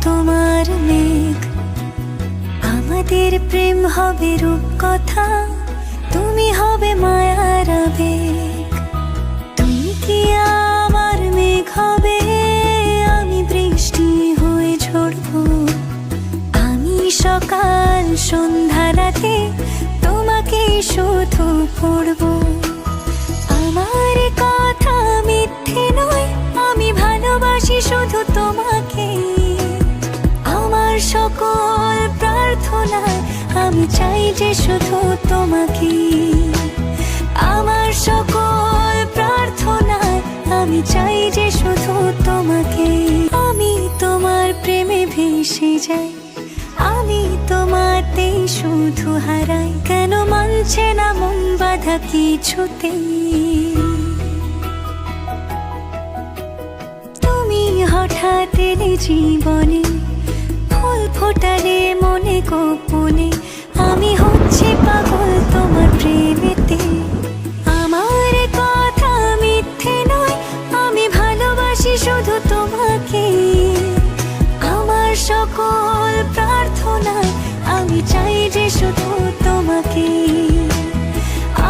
তোমার মেঘ, আমাদের প্রেম হবে রূপকথা, তুমি হবে মায়ার আবেগ। তুমি কি আমার মেঘ হবে, আমি বৃষ্টি হয়ে ঝরবো। আমি সকাল সন্ধ্যা রাতে তোমাকে শুধু পড়বো। আমার কথা মিথ্যে নয়, আমি ভালোবাসি শুধু তোমাকে। আমার সকল প্রার্থনায় আমি চাই যে শুধু তোমাকে। আমার সকল প্রার্থনায় আমি চাই যে শুধু তোমাকে। আমি তোমার প্রেমে ভেসে যাই, আমি তোমাতেই শুধু হারাই। কেন মানছে না মন বাধা কিছুতেই। তুমি হঠাৎ এলে জীবনে, ফুল ফোটালে মনে গোপনে। আমি হচ্ছি পাগল তোমার প্রেমেতে। আমার কথা মিথ্যে নয়, আমি ভালোবাসি শুধু তোমাকে। আমার সকল প্রার্থনায় আমি চাই যে শুধু তোমাকে।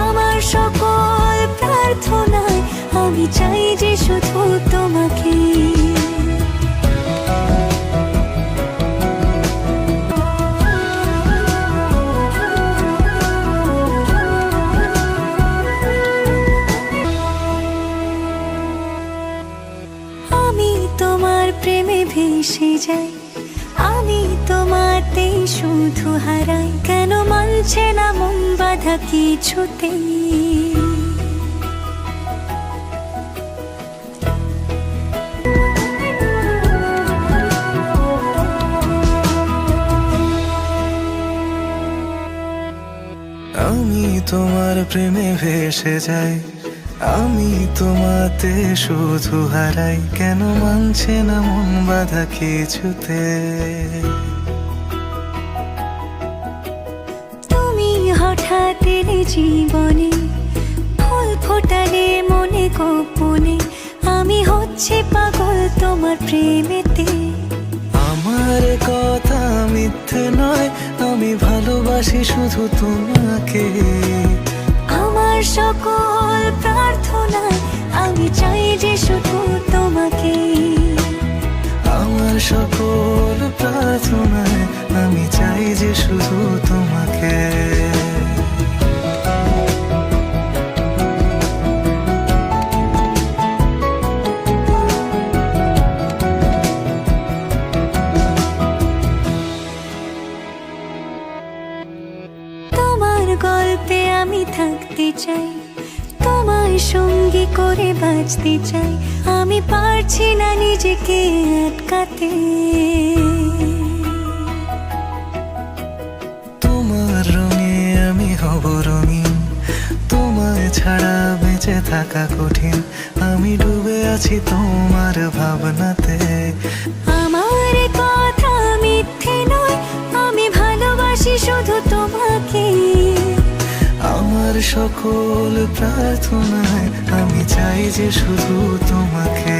আমার সকল প্রার্থনায় আমি চাই যে শুধু তোমাকে। আমি তোমার প্রেমে ভেসে যাই, আমি তোমাতেই শুধু হারাই। কেন মানছে না মন বাধা কিছুতেই। আমি তোমার প্রেমে ভেসে যাই, আমি তোমাতে শুধু হারাই। কেন মানছে না মন বাধা কিছুতে। তুমি হঠাৎ এলে জীবনে, ফুল ফোটালে মনে গোপনে। আমি হচ্ছে পাগল তোমার প্রেমেতে। আমার কথা মিথ্যে নয়, আমি ভালোবাসি শুধু তোমাকে। আমার সকল প্রার্থনায় আমি চাই যে শুধু তোমাকে। আমার সকল প্রার্থনায় আমি চাই যে শুধু তোমাকে। তোমার গল্পে আমি থাকতে চাই, তোমায় সঙ্গী করে বাঁচতে চাই। আমি পারছি না নিজেকে আটকাতে। তোমার রঙে আমি হব রঙিন, তোমায় ছাড়া বেঁচে থাকা কঠিন। আমি ডুবে আছি তোমার ভাবনাতে। আমার কথা মিথ্যে নয়, আমি ভালোবাসি শুধু তোমাকে। আমার সকল প্রার্থনায় আমি চাই যে শুধু তোমাকে।